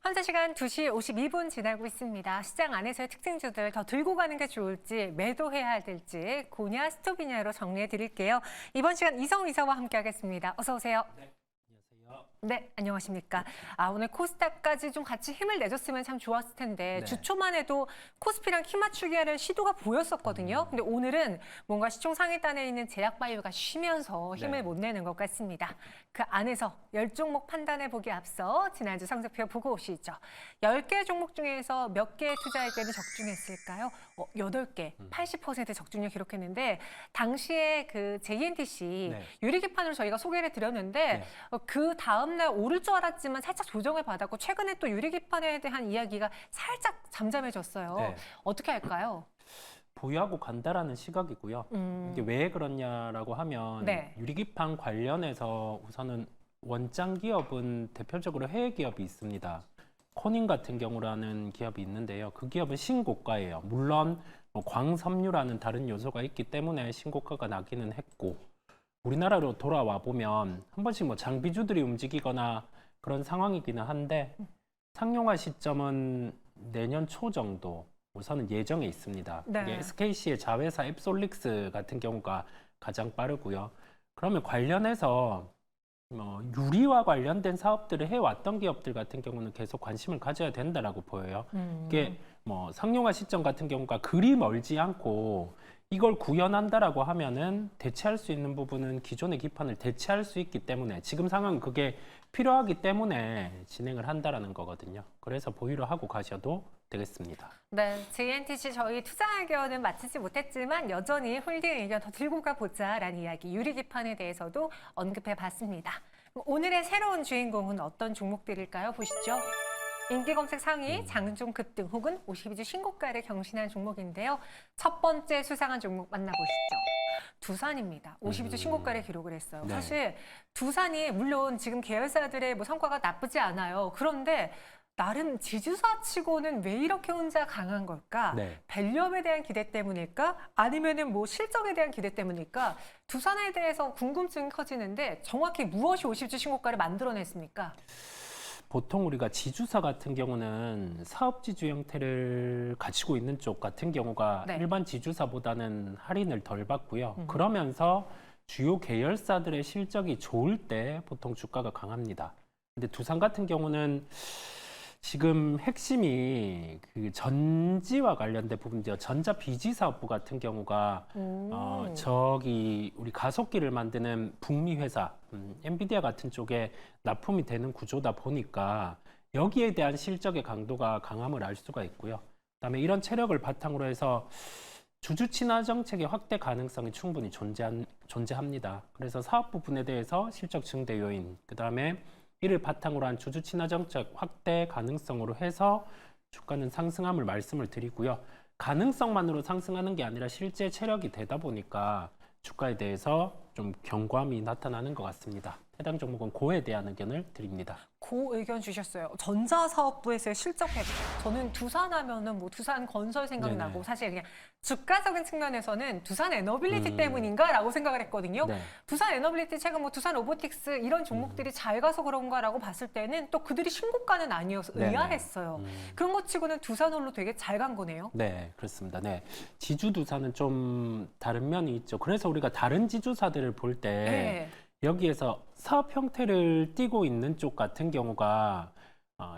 현재 시간 2시 52분 지나고 있습니다. 시장 안에서의 특징주들 더 들고 가는 게 좋을지 매도해야 될지 고냐 스톱이냐로 정리해 드릴게요. 이번 시간 이성우 이사와 함께하겠습니다. 어서 오세요. 네, 안녕하세요. 네, 안녕하십니까. 오늘 코스닥까지 좀 같이 힘을 내줬으면 참 좋았을 텐데 네. 주초만 해도 코스피랑 키 맞추기 하는 시도가 보였었거든요. 근데 오늘은 뭔가 시총 상위단에 있는 제약바이오가 쉬면서 힘을 네. 못 내는 것 같습니다. 그 안에서 10종목 판단해 보기 앞서 지난주 성적표 보고 오시죠. 10개 종목 중에서 몇 개의 투자에게는 적중했을까요? 8개, 80% 적중률 기록했는데 당시에 그 JNTC 네. 유리기판으로 저희가 소개를 드렸는데 네. 그 다음날 오를 줄 알았지만 살짝 조정을 받았고 최근에 또 유리기판에 대한 이야기가 살짝 잠잠해졌어요. 네. 어떻게 할까요? 보유하고 간다라는 시각이고요. 이게 왜 그러냐라고 하면 네. 유리기판 관련해서 우선은 원장 기업은 대표적으로 해외 기업이 있습니다. 코닌 같은 경우라는 기업이 있는데요. 그 기업은 신고가예요. 물론 뭐 광섬유라는 다른 요소가 있기 때문에 신고가가 나기는 했고 우리나라로 돌아와 보면 한 번씩 뭐 장비주들이 움직이거나 그런 상황이기는 한데 상용화 시점은 내년 초 정도 우선은 예정에 있습니다. 네. 이게 SKC의 자회사 앱솔릭스 같은 경우가 가장 빠르고요. 그러면 관련해서 유리와 관련된 사업들을 해왔던 기업들 같은 경우는 계속 관심을 가져야 된다라고 보여요. 이게 뭐 상용화 시점 같은 경우가 그리 멀지 않고 이걸 구현한다라고 하면은 대체할 수 있는 부분은 기존의 기판을 대체할 수 있기 때문에 지금 상황은 그게 필요하기 때문에 진행을 한다라는 거거든요. 그래서 보유를 하고 가셔도 되겠습니다. 네, JNTC 저희 투자 의견은 마치지 못했지만 여전히 홀딩 의견 더 들고 가보자라는 이야기 유리기판에 대해서도 언급해 봤습니다. 오늘의 새로운 주인공은 어떤 종목들일까요? 보시죠. 인기 검색 상위, 장중 급등 혹은 52주 신고가를 경신한 종목인데요. 첫 번째 수상한 종목 만나보시죠. 두산입니다. 52주 신고가를 기록을 했어요. 네. 사실 두산이 물론 지금 계열사들의 뭐 성과가 나쁘지 않아요. 그런데 나름 지주사치고는 왜 이렇게 혼자 강한 걸까? 네. 밸류업에 대한 기대 때문일까? 아니면은 뭐 실적에 대한 기대 때문일까? 두산에 대해서 궁금증이 커지는데 정확히 무엇이 50주 신고가를 만들어냈습니까? 보통 우리가 지주사 같은 경우는 사업지주 형태를 가지고 있는 쪽 같은 경우가 네. 일반 지주사보다는 할인을 덜 받고요. 그러면서 주요 계열사들의 실적이 좋을 때 보통 주가가 강합니다. 근데 두산 같은 경우는 지금 핵심이 그 전지와 관련된 부분이죠. 전자 비지 사업부 같은 경우가 저기 우리 가속기를 만드는 북미 회사 엔비디아 같은 쪽에 납품이 되는 구조다 보니까 여기에 대한 실적의 강도가 강함을 알 수가 있고요. 그다음에 이런 체력을 바탕으로 해서 주주 친화 정책의 확대 가능성이 충분히 존재합니다. 그래서 사업 부분에 대해서 실적 증대 요인, 그다음에 이를 바탕으로 한 주주 친화 정책 확대 가능성으로 해서 주가는 상승함을 말씀을 드리고요. 가능성만으로 상승하는 게 아니라 실제 체력이 되다 보니까 주가에 대해서 좀 견고함이 나타나는 것 같습니다. 해당 종목은 고에 대한 의견을 드립니다. 고 의견 주셨어요. 전자사업부에서의 실적 회복. 저는 두산 하면은 뭐 두산 건설 생각나고 네네. 사실 그냥 주가적인 측면에서는 두산 에너빌리티 때문인가라고 생각을 했거든요. 네. 두산 에너빌리티 최근 뭐 두산 로보틱스 이런 종목들이 잘 가서 그런가라고 봤을 때는 또 그들이 신고가는 아니어서 네네. 의아했어요. 그런 것 치고는 두산홀로 되게 잘 간 거네요. 네, 그렇습니다. 네. 지주 두사는 좀 다른 면이 있죠. 그래서 우리가 다른 지주사들을 볼 때 네. 여기에서 사업 형태를 띠고 있는 쪽 같은 경우가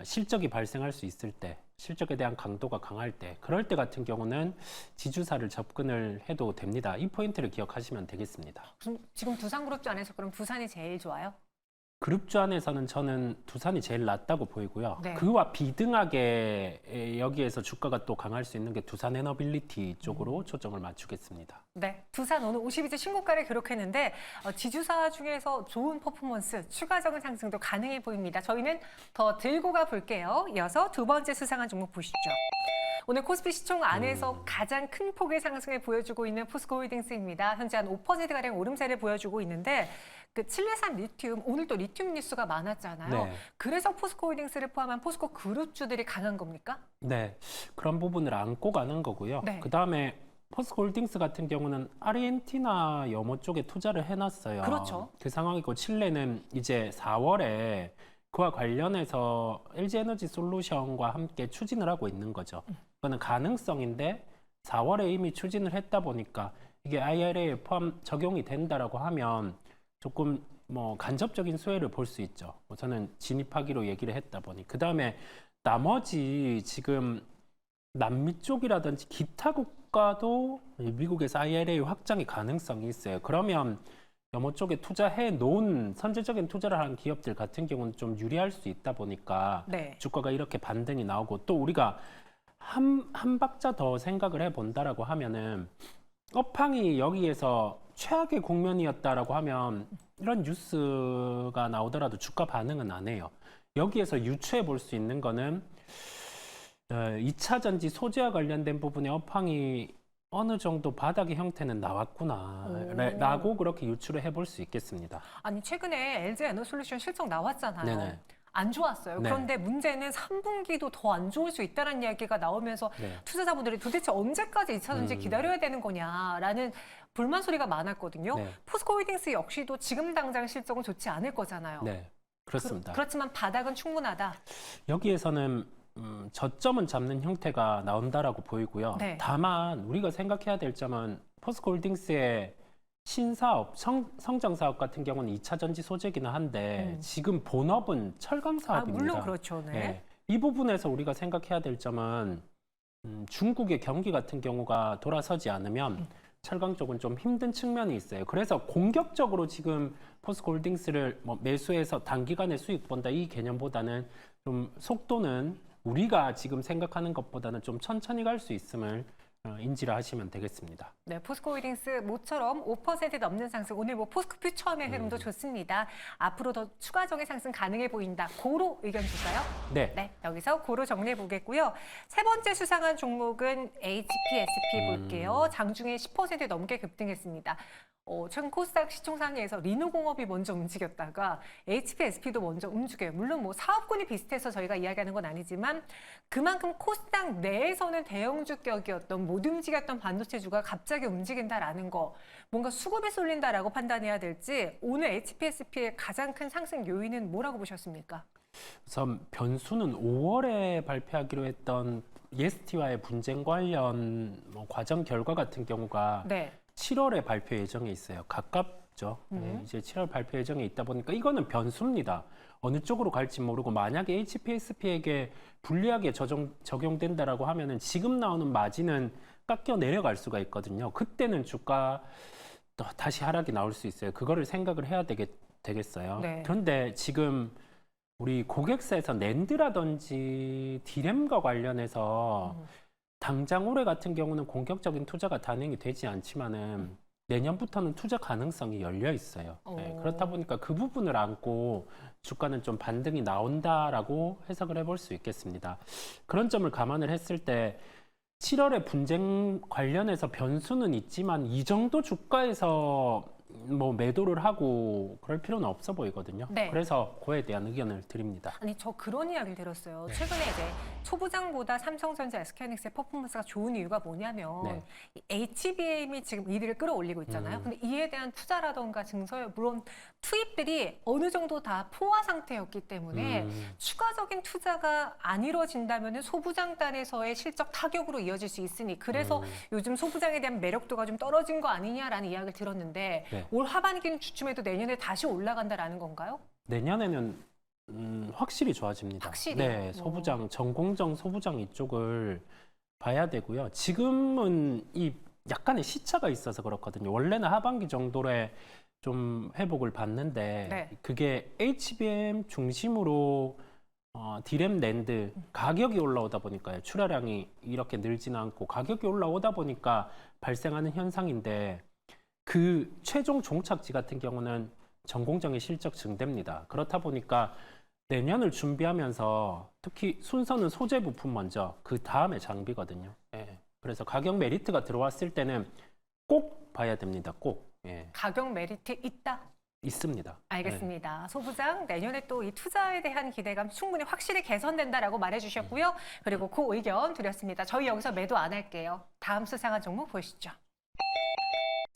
실적이 발생할 수 있을 때, 실적에 대한 강도가 강할 때, 그럴 때 같은 경우는 지주사를 접근을 해도 됩니다. 이 포인트를 기억하시면 되겠습니다. 지금 두산그룹주 안에서 그럼 두산이 제일 좋아요? 그룹주 안에서는 저는 두산이 제일 낫다고 보이고요. 네. 그와 비등하게 여기에서 주가가 또 강할 수 있는 게 두산 에너빌리티 쪽으로 초점을 맞추겠습니다. 네, 두산 오늘 52주 신고가를 기록했는데 지주사 중에서 좋은 퍼포먼스, 추가적인 상승도 가능해 보입니다. 저희는 더 들고 가 볼게요. 이어서 두 번째 수상한 종목 보시죠. 오늘 코스피 시총 안에서 가장 큰 폭의 상승을 보여주고 있는 포스코홀딩스입니다. 현재 한 5%가량 오름세를 보여주고 있는데 그 칠레산 리튬, 오늘 또 리튬 뉴스가 많았잖아요. 네. 그래서 포스코홀딩스를 포함한 포스코 그룹주들이 강한 겁니까? 네, 그런 부분을 안고 가는 거고요. 네. 그 다음에 포스코홀딩스 같은 경우는 아르헨티나 염호 쪽에 투자를 해놨어요. 그렇죠. 그 상황이고 칠레는 이제 4월에 그와 관련해서 LG에너지 솔루션과 함께 추진을 하고 있는 거죠. 그거는 가능성인데 4월에 이미 추진을 했다 보니까 이게 IRA에 포함 적용이 된다라고 하면 조금 뭐 간접적인 수혜를 볼 수 있죠. 저는 진입하기로 얘기를 했다 보니 그 다음에 나머지 지금 남미 쪽이라든지 기타 국가도 미국에서 IRA 확장의 가능성이 있어요. 그러면 염호 쪽에 투자해 놓은 선제적인 투자를 하는 기업들 같은 경우는 좀 유리할 수 있다 보니까 네. 주가가 이렇게 반등이 나오고 또 우리가 한 박자 더 생각을 해본다라고 하면은 업황이 여기에서 최악의 국면이었다라고 하면 이런 뉴스가 나오더라도 주가 반응은 안 해요. 여기에서 유추해 볼 수 있는 거는 2차 전지 소재와 관련된 부분의 업황이 어느 정도 바닥의 형태는 나왔구나라고 그렇게 유추를 해볼 수 있겠습니다. 아니 최근에 LG 에너솔루션 실적 나왔잖아요. 네네. 안 좋았어요. 네. 그런데 문제는 3분기도 더 안 좋을 수 있다는 이야기가 나오면서 네. 투자자분들이 도대체 언제까지 2차 전지 기다려야 되는 거냐라는 불만 소리가 많았거든요. 네. 포스코홀딩스 역시도 지금 당장 실적은 좋지 않을 거잖아요. 네, 그렇습니다. 그렇지만 바닥은 충분하다. 여기에서는 저점은 잡는 형태가 나온다라고 보이고요. 네. 다만 우리가 생각해야 될 점은 포스코홀딩스의 신사업, 성장 사업 같은 경우는 2차 전지 소재기는 한데 지금 본업은 철강 사업입니다. 물론 그렇죠. 네. 네. 이 부분에서 우리가 생각해야 될 점은 중국의 경기 같은 경우가 돌아서지 않으면 철강 쪽은 좀 힘든 측면이 있어요. 그래서 공격적으로 지금 포스코홀딩스를 뭐 매수해서 단기간에 수익 본다 이 개념보다는 좀 속도는 우리가 지금 생각하는 것보다는 좀 천천히 갈 수 있음을 인지를 하시면 되겠습니다. 네, 포스코홀딩스 모처럼 5% 넘는 상승. 오늘 뭐 포스코퓨처의 흐름도 좋습니다. 앞으로 더 추가적인 상승 가능해 보인다. 고로 의견 줄까요? 네. 네, 여기서 고로 정리해 보겠고요. 세 번째 수상한 종목은 HPSP 볼게요. 장중에 10% 넘게 급등했습니다. 최근 코스닥 시총상위에서 리노공업이 먼저 움직였다가 HPSP도 먼저 움직여요. 물론 뭐 사업군이 비슷해서 저희가 이야기하는 건 아니지만 그만큼 코스닥 내에서는 대형주 격이었던 못 움직였던 반도체주가 갑자기 움직인다라는 거, 뭔가 수급이 쏠린다라고 판단해야 될지 오늘 HPSP의 가장 큰 상승 요인은 뭐라고 보셨습니까? 우선 변수는 5월에 발표하기로 했던 EST와의 분쟁 관련 뭐 과정 결과 같은 경우가 네. 7월에 발표 예정에 있어요. 가깝죠. 네, 이제 7월 발표 예정에 있다 보니까 이거는 변수입니다. 어느 쪽으로 갈지 모르고 만약에 HPSP에게 불리하게 적용된다라고 하면은 지금 나오는 마진은 깎여 내려갈 수가 있거든요. 그때는 주가 또 다시 하락이 나올 수 있어요. 그거를 생각을 해야 되겠어요. 네. 그런데 지금 우리 고객사에서 낸드라든지 디램과 관련해서 당장 올해 같은 경우는 공격적인 투자가 단행이 되지 않지만은 내년부터는 투자 가능성이 열려 있어요. 네, 그렇다 보니까 그 부분을 안고 주가는 좀 반등이 나온다라고 해석을 해볼 수 있겠습니다. 그런 점을 감안을 했을 때 7월에 분쟁 관련해서 변수는 있지만 이 정도 주가에서 뭐 매도를 하고 그럴 필요는 없어 보이거든요. 네. 그래서 그에 대한 의견을 드립니다. 아니 저 그런 이야기를 들었어요. 네. 최근에 이제 초부장보다 삼성전자, SK하이닉스의 퍼포먼스가 좋은 이유가 뭐냐면 네. 이 HBM이 지금 이를 끌어올리고 있잖아요. 근데 이에 대한 투자라던가 증설, 물론 투입들이 어느 정도 다 포화 상태였기 때문에 추가적인 투자가 안 이루어진다면 소부장단에서의 실적 타격으로 이어질 수 있으니 그래서 요즘 소부장에 대한 매력도가 좀 떨어진 거 아니냐라는 이야기를 들었는데 네. 올 하반기는 주춤해도 내년에 다시 올라간다라는 건가요? 내년에는 확실히 좋아집니다. 확실히요? 네, 소부장, 전공정 소부장 이쪽을 봐야 되고요. 지금은 이 약간의 시차가 있어서 그렇거든요. 원래는 하반기 정도에 좀 회복을 봤는데 네. 그게 HBM 중심으로 디램 낸드 가격이 올라오다 보니까요. 출하량이 이렇게 늘지는 않고 가격이 올라오다 보니까 발생하는 현상인데 그 최종 종착지 같은 경우는 전공정의 실적 증대입니다. 그렇다 보니까 내년을 준비하면서 특히 순서는 소재 부품 먼저 그 다음에 장비거든요. 예. 그래서 가격 메리트가 들어왔을 때는 꼭 봐야 됩니다. 꼭. 예. 가격 메리트 있다? 있습니다. 알겠습니다. 소부장 내년에 또 이 투자에 대한 기대감 충분히 확실히 개선된다라고 말해주셨고요. 그리고 그 의견 드렸습니다. 저희 여기서 매도 안 할게요. 다음 수상한 종목 보시죠.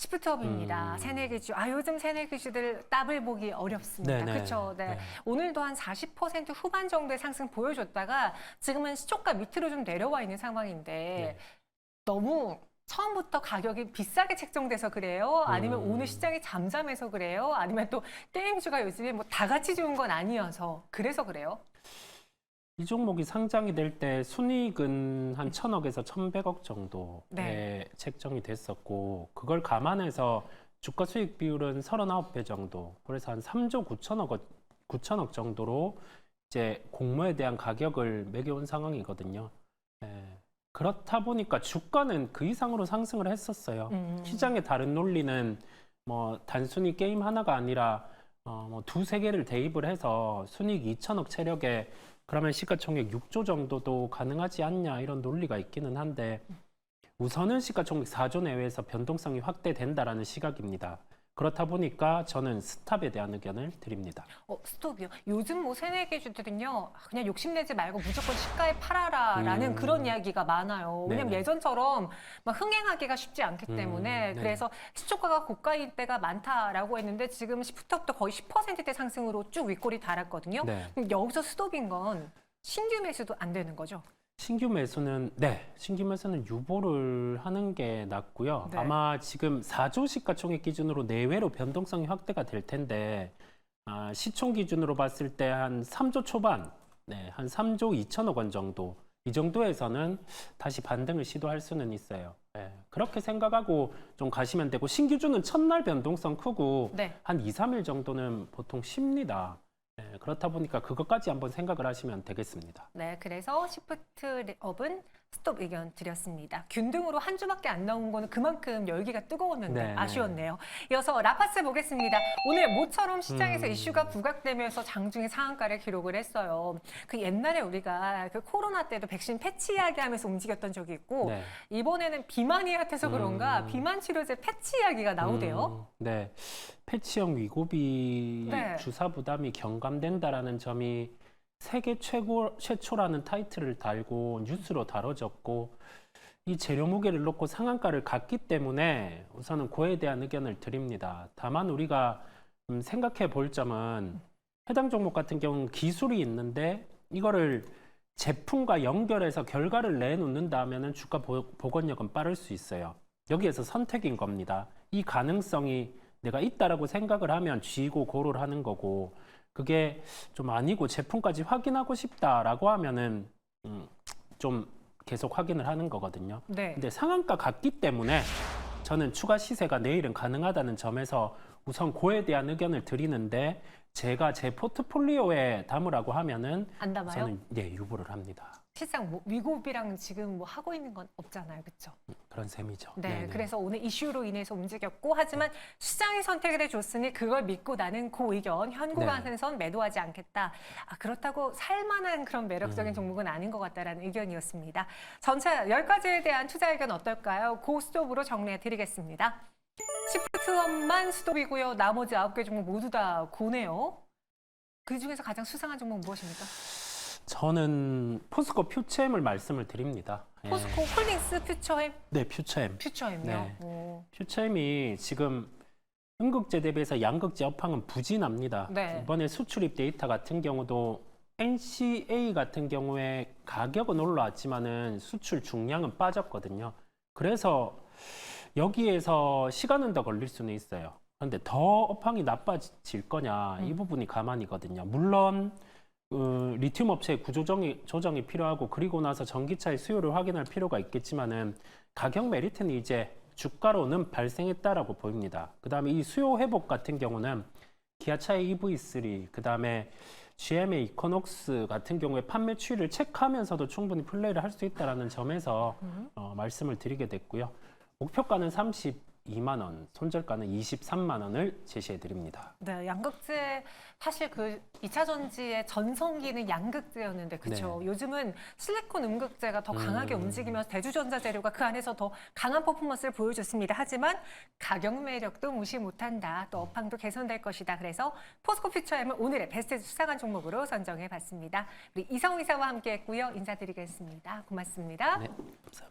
시프트업입니다. 새내기주. 요즘 새내기주들 더블 보기 어렵습니다. 네네. 그렇죠. 네. 네. 오늘도 한 40% 후반 정도의 상승 보여줬다가 지금은 시초가 밑으로 좀 내려와 있는 상황인데 네. 너무 처음부터 가격이 비싸게 책정돼서 그래요? 아니면 오늘 시장이 잠잠해서 그래요? 아니면 또 게임주가 요즘에 뭐 다 같이 좋은 건 아니어서 그래서 그래요? 이 종목이 상장이 될 때 순이익은 한 1,000억에서 1,100억 정도에 네. 책정이 됐었고 그걸 감안해서 주가 수익 비율은 39배 정도. 그래서 한 3조 9천억 정도로 이제 공모에 대한 가격을 매겨온 상황이거든요. 예. 그렇다 보니까 주가는 그 이상으로 상승을 했었어요. 시장의 다른 논리는 뭐 단순히 게임 하나가 아니라 뭐 두세 개를 대입을 해서 순이익 2천억 체력에 그러면 시가총액 6조 정도도 가능하지 않냐 이런 논리가 있기는 한데 우선은 시가총액 4조 내외에서 변동성이 확대된다라는 시각입니다. 그렇다 보니까 저는 스탑에 대한 의견을 드립니다. 스톱이요. 요즘 뭐 새내기주들은요, 그냥 욕심내지 말고 무조건 시가에 팔아라라는 그런 이야기가 많아요. 왜냐면 네네. 예전처럼 막 흥행하기가 쉽지 않기 때문에 네. 그래서 시초가가 고가일 때가 많다라고 했는데 지금 시프트업도 거의 10%대 상승으로 쭉 윗골이 달았거든요. 네. 그럼 여기서 스톱인 건 신규 매수도 안 되는 거죠? 신규 매수는 유보를 하는 게 낫고요. 네. 아마 지금 4조 시가총액 기준으로 내외로 변동성이 확대가 될 텐데 시총 기준으로 봤을 때 한 3조 초반, 한 3조 2천억 원 정도 이 정도에서는 다시 반등을 시도할 수는 있어요. 그렇게 생각하고 좀 가시면 되고 신규주는 첫날 변동성 크고 네. 한 2, 3일 정도는 보통 쉽니다. 그렇다 보니까 그것까지 한번 생각을 하시면 되겠습니다. 네, 그래서 시프트업은 스톱 의견 드렸습니다. 균등으로 한 주밖에 안 나온 거는 그만큼 열기가 뜨거웠는데 네, 아쉬웠네요. 이어서 라파스 보겠습니다. 오늘 모처럼 시장에서 이슈가 부각되면서 장중에 상한가를 기록을 했어요. 그 옛날에 우리가 그 코로나 때도 백신 패치 이야기하면서 움직였던 적이 있고 네. 이번에는 비만이 핫해서 그런가 비만 치료제 패치 이야기가 나오대요. 네. 패치형 위고비 네. 주사 부담이 경감된다라는 점이 세계 최초라는 타이틀을 달고 뉴스로 다뤄졌고 이 재료 무게를 놓고 상한가를 갔기 때문에 우선은 그에 대한 의견을 드립니다. 다만 우리가 생각해 볼 점은 해당 종목 같은 경우는 기술이 있는데 이거를 제품과 연결해서 결과를 내놓는다 하면은 주가 복원력은 빠를 수 있어요. 여기에서 선택인 겁니다. 이 가능성이 내가 있다라고 생각을 하면 쥐고 고를 하는 거고 그게 좀 아니고 제품까지 확인하고 싶다라고 하면은 좀 계속 확인을 하는 거거든요. 네. 근데 상한가 갔기 때문에 저는 추가 시세가 내일은 가능하다는 점에서 우선 그에 대한 의견을 드리는데 제가 제 포트폴리오에 담으라고 하면은 안 담아요? 저는 유보를 합니다. 실상 뭐 위고비랑 지금 뭐 하고 있는 건 없잖아요. 그렇죠? 그런 셈이죠. 네, 네네. 그래서 오늘 이슈로 인해서 움직였고 하지만 시장이 선택을 해줬으니 그걸 믿고 나는 그 의견 현구간선 매도하지 않겠다. 그렇다고 살만한 그런 매력적인 종목은 아닌 것 같다라는 의견이었습니다. 전체 10가지에 대한 투자 의견 어떨까요? 고스톱으로 정리해 드리겠습니다. 시프트업만 스톱이고요. 나머지 9개 종목 모두 다 고네요. 그중에서 가장 수상한 종목 무엇입니까? 저는 포스코 퓨처엠을 말씀을 드립니다. 포스코 홀딩스 퓨처엠? 네, 퓨처엠. 퓨처엠이요? 네. 오. 퓨처엠이 지금 음극재 대비해서 양극재 업황은 부진합니다. 네. 이번에 수출입 데이터 같은 경우도 NCA 같은 경우에 가격은 올라왔지만은 수출 중량은 빠졌거든요. 그래서 여기에서 시간은 더 걸릴 수는 있어요. 그런데 더 업황이 나빠질 거냐 이 부분이 가만이거든요. 물론 리튬 업체의 조정이 필요하고 그리고 나서 전기차의 수요를 확인할 필요가 있겠지만은 가격 메리트는 이제 주가로는 발생했다라고 보입니다. 그다음에 이 수요 회복 같은 경우는 기아차의 EV3, 그다음에 GM의 이코녹스 같은 경우에 판매 추이를 체크하면서도 충분히 플레이를 할 수 있다라는 점에서 말씀을 드리게 됐고요. 목표가는 32만 원, 손절가는 23만 원을 제시해 드립니다. 네, 양극재 사실 그 2차 전지의 전성기는 양극재였는데 그렇죠. 네. 요즘은 실리콘 음극재가 더 강하게 움직이면서 대주전자 재료가 그 안에서 더 강한 퍼포먼스를 보여줬습니다. 하지만 가격 매력도 무시 못한다. 또 업황도 개선될 것이다. 그래서 포스코 퓨처엠은 오늘의 베스트 수상한 종목으로 선정해 봤습니다. 우리 이성우 이사와 함께했고요. 인사드리겠습니다. 고맙습니다. 네, 감사합니다.